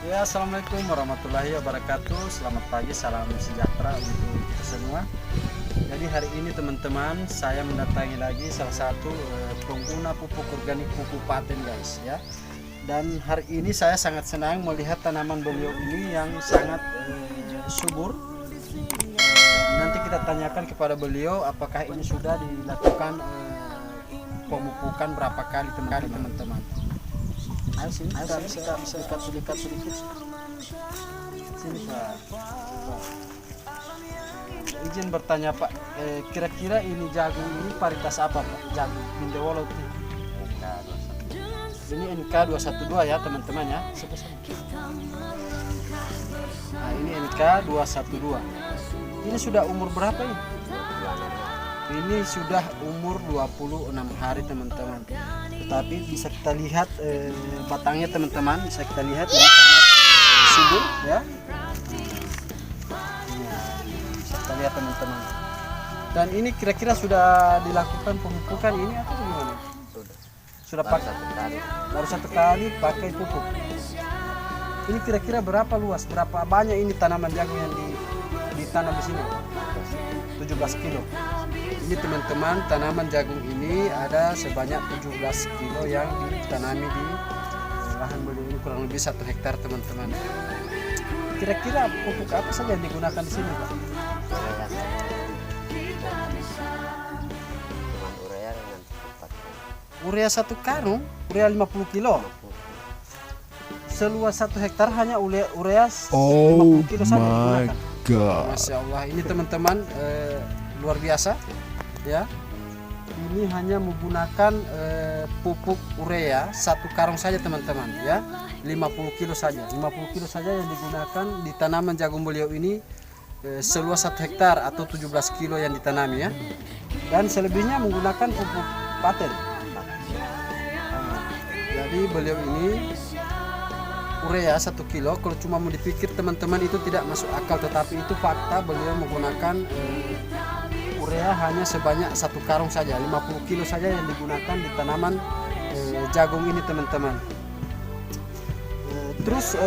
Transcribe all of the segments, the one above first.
Ya, assalamualaikum warahmatullahi wabarakatuh. Selamat pagi, salam sejahtera untuk kita semua. Jadi hari ini teman-teman, saya mendatangi lagi salah satu pengguna pupuk organik Pupuk Paten, guys, ya. Dan hari ini saya sangat senang melihat tanaman beliau ini yang sangat subur. Nanti kita tanyakan kepada beliau apakah ini sudah dilakukan pemupukan berapa kali teman-teman. Ayo sini, kita bisa dekat sedikit. Sini Pak. Izin bertanya Pak, kira-kira ini jagung ini varietas apa Pak? Jagung Bindewolo itu. Ini NK212 ya teman-teman ya. Nah ini NK212. Ini sudah umur berapa ini? Ini sudah umur 26 hari teman-teman. Tetapi bisa kita lihat batangnya teman-teman, bisa kita lihat ini sangat subur ya. Bisa kita lihat teman-teman. Dan ini kira-kira sudah dilakukan pemupukan ini atau bagaimana? Sudah pakai baru satu kali pakai pupuk. Ini kira-kira berapa luas, berapa banyak ini tanaman jagung yang ditanam di sini? 17 kilo. Ini teman-teman, tanaman jagung ini ada sebanyak 17 kilo yang ditanami di lahan beliau ini, kurang lebih 1 hektar teman-teman. Kira-kira pupuk apa saja yang digunakan di sini Pak? Urea 1 karung, urea 50 kilo. Seluas 1 hektar hanya urea 50 kilo saja digunakan. Masya Allah, ini teman-teman luar biasa ya. Ini hanya menggunakan pupuk urea 1 karung saja teman-teman ya, 50 kilo saja. 50 kilo saja yang digunakan di tanaman jagung beliau ini seluas 1 hektar atau 17 kilo yang ditanami ya. Dan selebihnya menggunakan pupuk paten. Jadi beliau ini urea 1 kilo, kalau cuma mau dipikir teman-teman itu tidak masuk akal, tetapi itu fakta. Beliau menggunakan urea hanya sebanyak 1 karung saja, 50 kilo saja yang digunakan di tanaman jagung ini teman-teman. Terus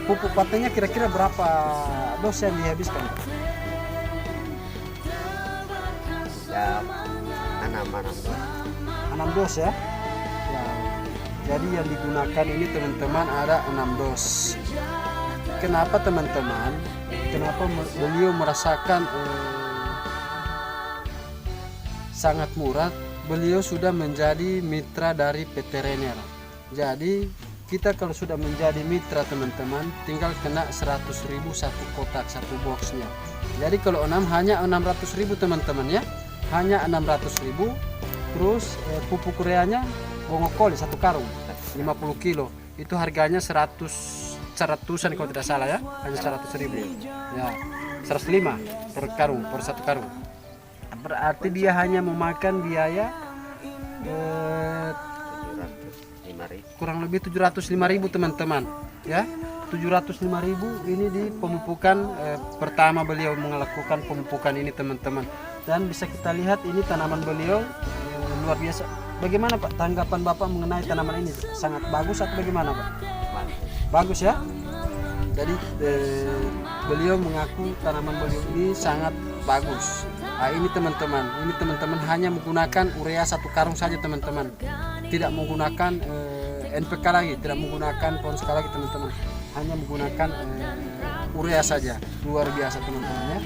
pupuk patennya kira-kira berapa dos yang dihabiskan? Ya 6 dos ya. Jadi yang digunakan ini teman-teman ada 6 dos. Kenapa teman-teman? Kenapa beliau merasakan sangat murah? Beliau sudah menjadi mitra dari veteriner. Jadi kita kalau sudah menjadi mitra teman-teman, tinggal kena 100.000 satu kotak, satu boxnya. Jadi kalau 6 hanya 600.000 teman-teman ya, hanya 600.000. Terus pupuk ureanya bongokoli 1 karung 50 kilo itu harganya 100-an kalau tidak salah ya, hanya 100.000 ya, 105 per karung, per 1 karung. Berarti dia hanya memakan biaya kurang lebih 705.000 teman-teman ya. 705.000 ini di pemupukan pertama beliau melakukan pemupukan ini teman-teman. Dan bisa kita lihat ini tanaman beliau luar biasa. Bagaimana Pak tanggapan Bapak mengenai tanaman ini? Sangat bagus atau bagaimana Pak? Bagus ya. Jadi beliau mengaku tanaman beliau ini sangat bagus. Nah, ini teman-teman hanya menggunakan urea 1 karung saja teman-teman. Tidak menggunakan NPK lagi, tidak menggunakan Ponska lagi teman-teman. Hanya menggunakan urea saja. Luar biasa teman-teman ya.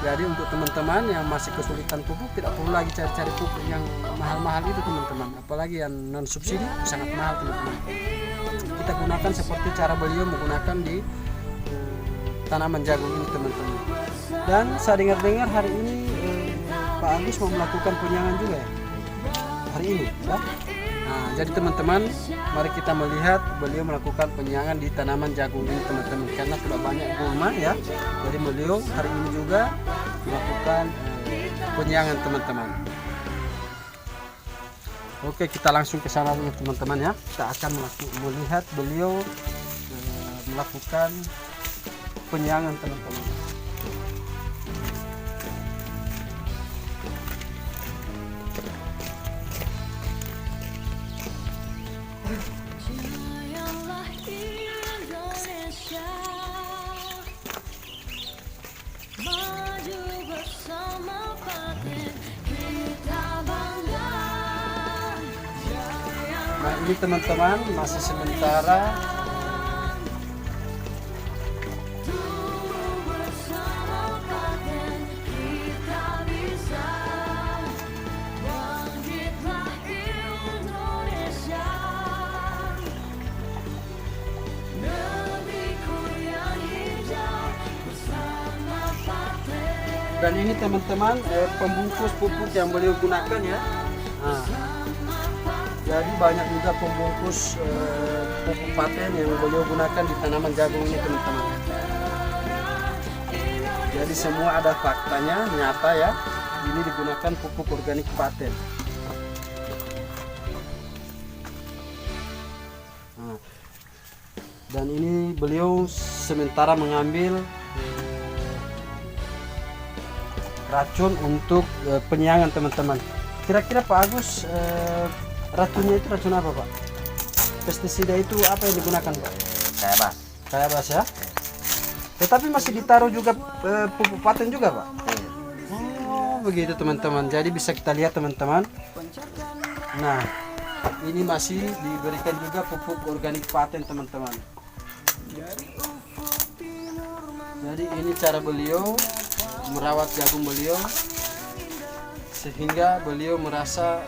Jadi untuk teman-teman yang masih kesulitan pupuk, tidak perlu lagi cari-cari pupuk yang mahal-mahal itu teman-teman. Apalagi yang non subsidi sangat mahal teman-teman. Kita gunakan seperti cara beliau menggunakan di tanaman jagung ini teman-teman. Dan saya dengar-dengar hari ini Pak Agus mau melakukan penyangan juga ya, hari ini ya. Nah, jadi teman-teman, mari kita melihat beliau melakukan penyiangan di tanaman jagung ini teman-teman, karena sudah banyak gulma ya. Jadi beliau hari ini juga melakukan penyiangan teman-teman. Oke, kita langsung ke sana teman-teman ya. Kita akan melihat beliau melakukan penyiangan teman-teman. Indonesia, maju bersama Paten, kita bangga. Nah ini teman-teman masih sementara. Dan ini teman-teman pembungkus pupuk yang beliau gunakan ya. Nah, jadi banyak juga pembungkus pupuk paten yang beliau gunakan di tanaman jagung ini teman-teman. Jadi semua ada faktanya, nyata ya. Ini digunakan pupuk organik paten. Nah, dan ini beliau sementara mengambil racun untuk penyiangan teman-teman. Kira-kira Pak Agus racunnya itu racun apa Pak? Pestisida itu apa yang digunakan Pak? Kayak bas ya. Tetapi masih ditaruh juga pupuk paten juga Pak? Oh begitu teman-teman. Jadi bisa kita lihat teman-teman. Nah ini masih diberikan juga pupuk organik paten teman-teman. Jadi ini cara beliau merawat jagung beliau sehingga beliau merasa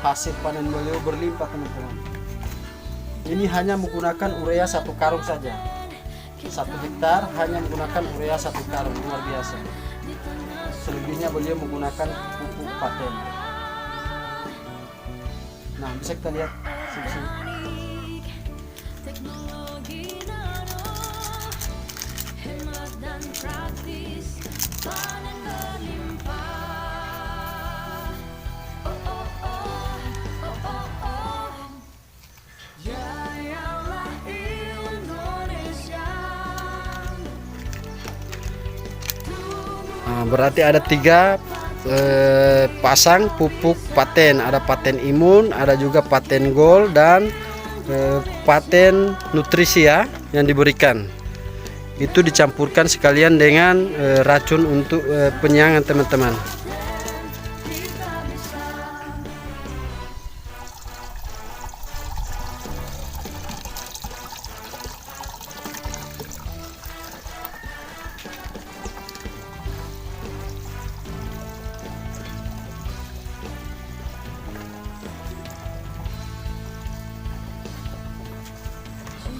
hasil panen beliau berlimpah teman-teman. Ini hanya menggunakan urea 1 karung saja. 1 hektar hanya menggunakan urea 1 karung, luar biasa. Selebihnya beliau menggunakan pupuk paten. Nah bisa kita lihat sini. Teknologi nano, hemat dan praktis, panen berlimpah. Oh oh oh, oh oh oh, jayalah Indonesia. Nah, berarti ada 3 pasang pupuk paten. Ada paten imun, ada juga paten gold dan paten nutrisi ya yang diberikan. Itu dicampurkan sekalian dengan racun untuk penyiangan teman-teman.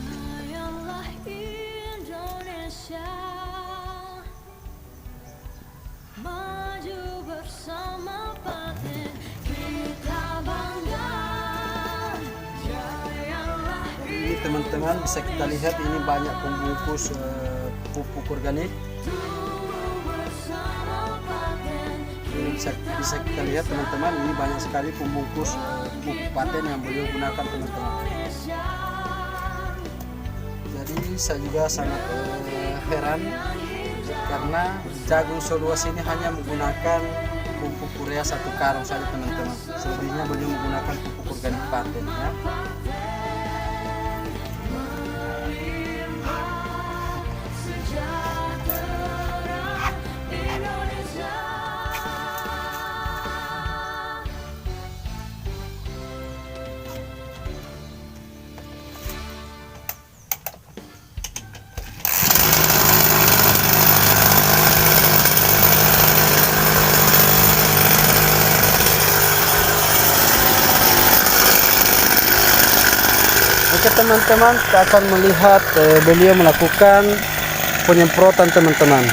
Jayalah Indonesia, maju bersama Paten, kita bangga. Jayalah Ini teman-teman bisa kita lihat ini banyak pembungkus pupuk organik. bersama Paten, Ini bisa kita lihat teman-teman, ini banyak sekali pembungkus pupuk paten yang beliau gunakan teman-teman. Jadi saya juga sangat heran karena jagung Soluas ini hanya menggunakan pupuk urea 1 karung saja teman-teman. Selebihnya beliau menggunakan pupuk organik paten ya. sejahtera Indonesia. Oke teman-teman, kita akan melihat beliau melakukan penyemprotan teman-teman.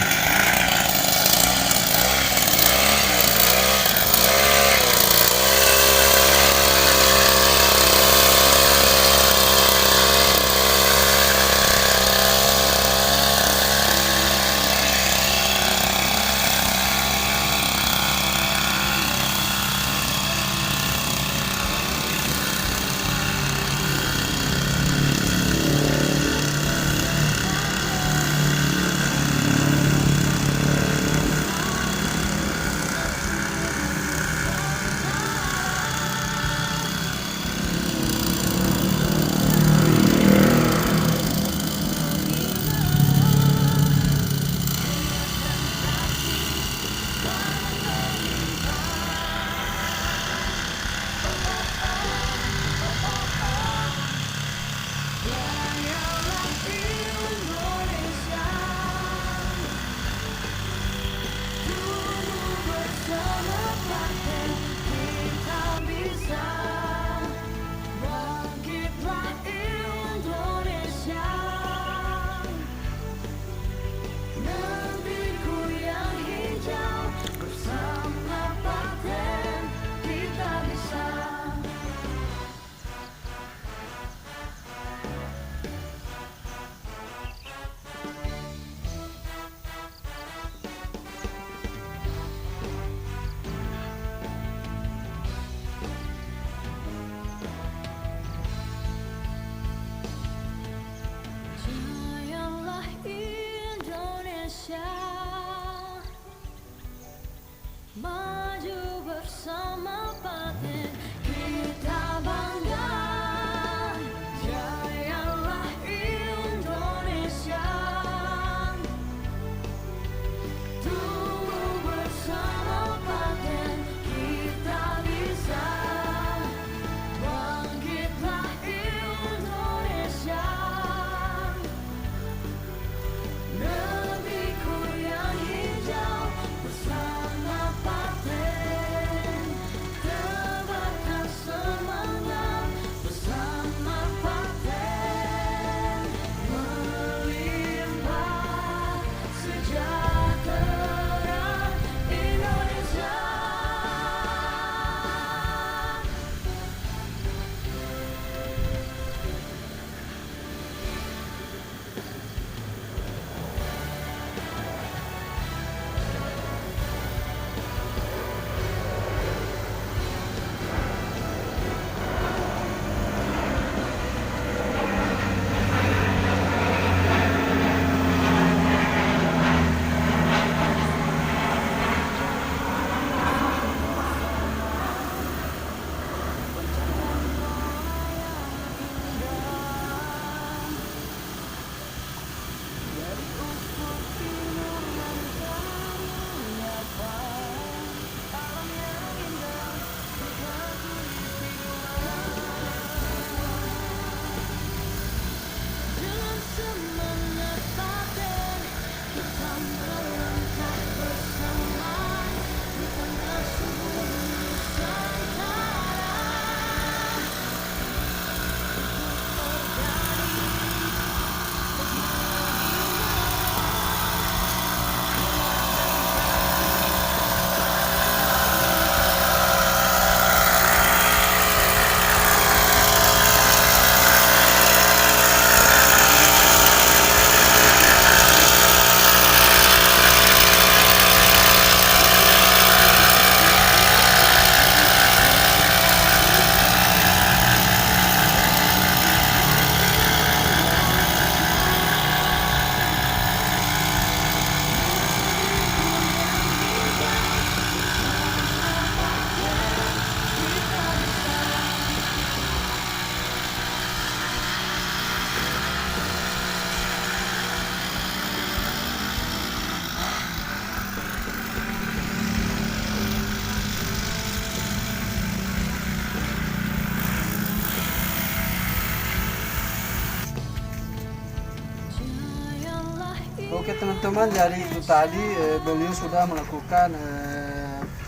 Oke teman-teman, jadi itu tadi beliau sudah melakukan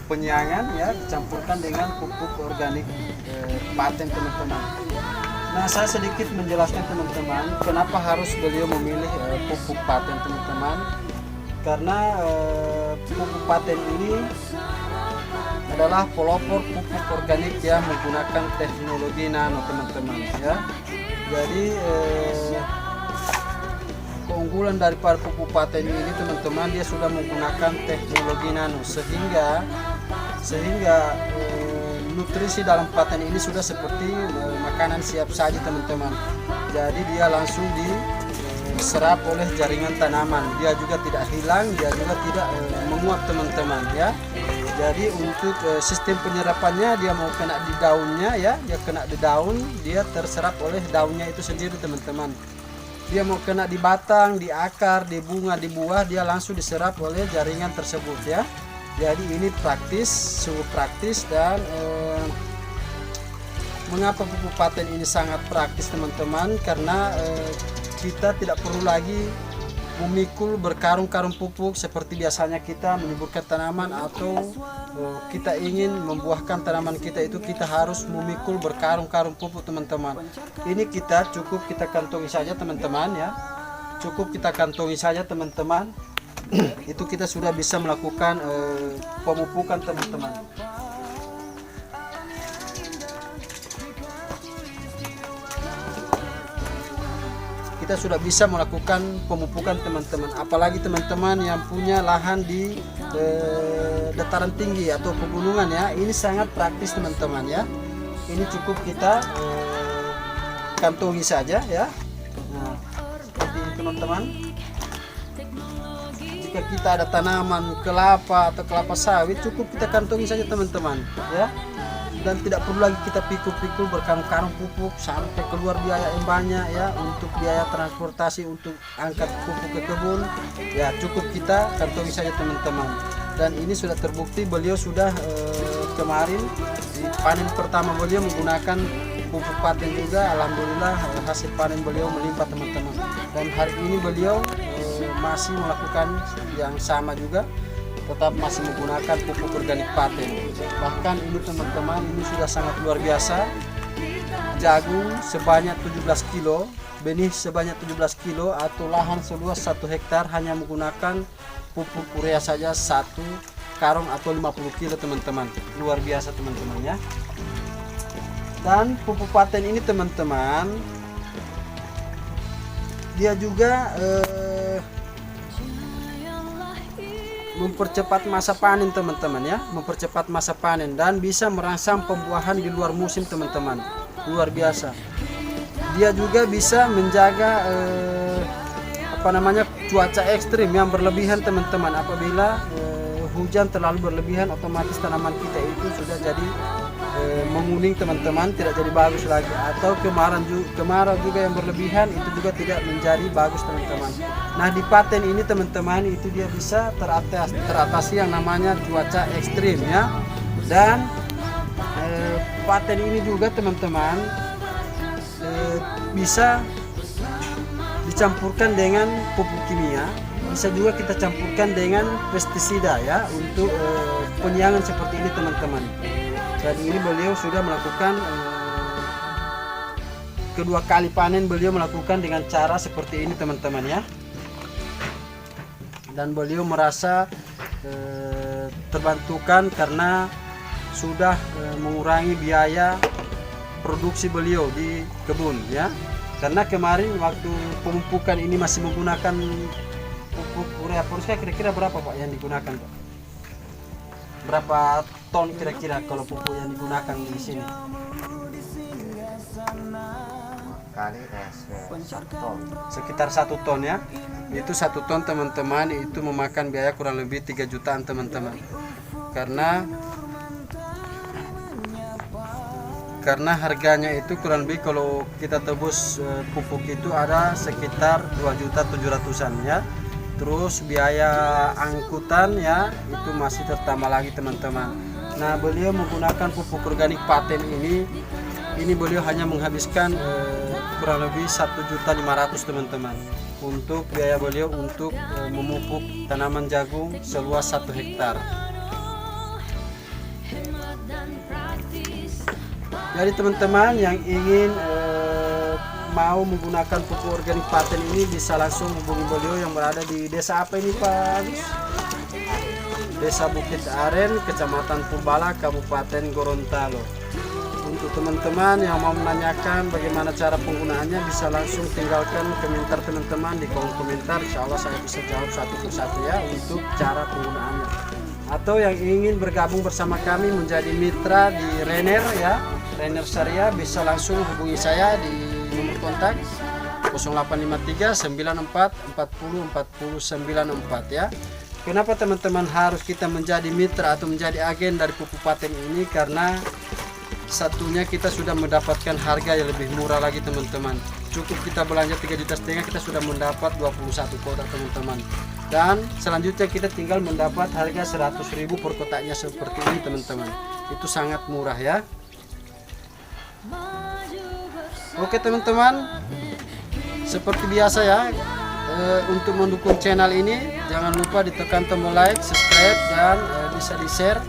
penyiangan ya, dicampurkan dengan pupuk organik paten teman-teman. Nah, saya sedikit menjelaskan teman-teman kenapa harus beliau memilih pupuk paten teman-teman. Karena pupuk paten ini adalah pelopor pupuk organik yang menggunakan teknologi nano teman-teman ya. Jadi keunggulan daripada pupuk paten ini teman-teman, dia sudah menggunakan teknologi nano sehingga nutrisi dalam paten ini sudah seperti makanan siap saji teman-teman. Jadi dia langsung diserap oleh jaringan tanaman, dia juga tidak hilang, dia juga tidak menguap teman-teman ya. Jadi untuk sistem penyerapannya, dia mau kena di daunnya ya, dia kena di daun, dia terserap oleh daunnya itu sendiri teman-teman. Dia mau kena di batang, di akar, di bunga, di buah, dia langsung diserap oleh jaringan tersebut ya. Jadi ini praktis, sungguh praktis. Dan mengapa pupuk paten ini sangat praktis teman-teman? Karena kita tidak perlu lagi memikul berkarung-karung pupuk seperti biasanya kita menyuburkan tanaman, atau kita ingin membuahkan tanaman kita itu kita harus memikul berkarung-karung pupuk teman-teman. Ini kita cukup kita kantongi saja teman-teman ya, cukup kita kantongi saja teman-teman. Itu kita sudah bisa melakukan pemupukan teman-teman. Kita sudah bisa melakukan pemupukan teman-teman, apalagi teman-teman yang punya lahan di dataran tinggi atau pegunungan ya, ini sangat praktis teman-teman ya. Ini cukup kita kantongi saja ya. Nah, seperti ini teman-teman. Jika kita ada tanaman kelapa atau kelapa sawit, cukup kita kantongi saja teman-teman ya. Dan tidak perlu lagi kita pikul-pikul berkarung-karung pupuk sampai keluar biaya yang banyak ya, untuk biaya transportasi untuk angkat pupuk ke kebun ya. Cukup kita kantongi saja teman-teman. Dan ini sudah terbukti, beliau sudah kemarin di panen pertama beliau menggunakan pupuk paten juga. Alhamdulillah hasil panen beliau melimpah teman-teman. Dan hari ini beliau masih melakukan yang sama juga, tetap masih menggunakan pupuk organik paten. Bahkan ini teman-teman, ini sudah sangat luar biasa. Jagung sebanyak 17 kilo, benih sebanyak 17 kilo, atau lahan seluas 1 hektar hanya menggunakan pupuk urea saja 1 karung atau 50 kilo teman-teman. Luar biasa teman-teman ya. Dan pupuk paten ini teman-teman, dia juga mempercepat masa panen teman-teman ya, mempercepat masa panen dan bisa merangsang pembuahan di luar musim teman-teman. Luar biasa. Dia juga bisa menjaga cuaca ekstrim yang berlebihan teman-teman. Apabila hujan terlalu berlebihan, otomatis tanaman kita itu sudah jadi menguning teman-teman, tidak jadi bagus lagi. Atau kemarau juga yang berlebihan, itu juga tidak menjadi bagus teman-teman. Nah, di paten ini teman-teman, itu dia bisa teratasi yang namanya cuaca ekstrim ya. Dan paten ini juga teman-teman bisa dicampurkan dengan pupuk kimia, bisa juga kita campurkan dengan pestisida ya, untuk penyiangan seperti ini teman-teman. Dan ini beliau sudah melakukan kedua kali panen, beliau melakukan dengan cara seperti ini teman-teman ya. Dan beliau merasa terbantukan karena sudah mengurangi biaya produksi beliau di kebun ya. Karena kemarin waktu pemupukan ini masih menggunakan pupuk urea Polska, kira-kira berapa Pak yang digunakan Pak? Berapa ton kira-kira kalau pupuk yang digunakan di sini? Kali Sekitar 1 ton ya. Itu 1 ton teman-teman, itu memakan biaya kurang lebih 3 jutaan teman-teman. Karena harganya itu kurang lebih kalau kita tebus pupuk itu ada sekitar 2.700.000-an ya. Terus biaya angkutan ya itu masih tertambah lagi teman-teman. Nah, beliau menggunakan pupuk organik paten ini beliau hanya menghabiskan kurang lebih 1.500.000 teman-teman untuk biaya beliau untuk memupuk tanaman jagung seluas 1 hektar. Jadi teman-teman yang ingin mau menggunakan pupuk organik paten ini bisa langsung hubungi beliau yang berada di desa apa ini Pak Agus? Desa Bukit Aren, Kecamatan Purbala, Kabupaten Gorontalo. Untuk teman-teman yang mau menanyakan bagaimana cara penggunaannya bisa langsung tinggalkan komentar teman-teman di kolom komentar. Insya Allah saya bisa jawab satu persatu ya untuk cara penggunaannya. Atau yang ingin bergabung bersama kami menjadi mitra di Rainer ya, Rainer Syariah, bisa langsung hubungi saya di nomor kontak 0853 94 40 40 94 ya. Kenapa teman-teman harus kita menjadi mitra atau menjadi agen dari pupuk paten ini? Karena satunya kita sudah mendapatkan harga yang lebih murah lagi teman-teman. Cukup kita belanja 3,5 juta kita sudah mendapat 21 kotak teman-teman. Dan selanjutnya kita tinggal mendapat harga 100.000 per kotaknya seperti ini teman-teman. Itu sangat murah ya. Oke teman-teman, seperti biasa ya, untuk mendukung channel ini jangan lupa ditekan tombol like, subscribe, dan bisa di share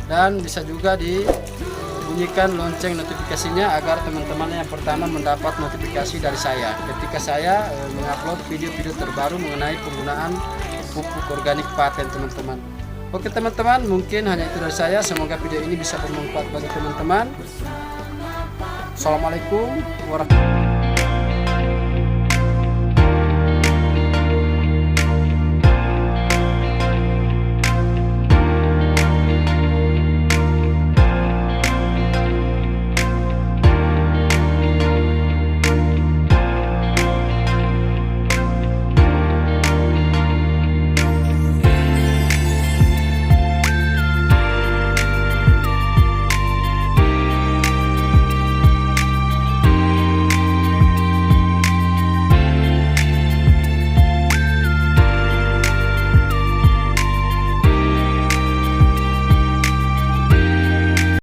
dan bisa juga dibunyikan lonceng notifikasinya agar teman-teman yang pertama mendapat notifikasi dari saya ketika saya mengupload video-video terbaru mengenai penggunaan pupuk organik paten teman-teman. Oke teman-teman, mungkin hanya itu dari saya. Semoga video ini bisa bermanfaat bagi teman-teman. Assalamualaikum warahmatullahi wabarakatuh.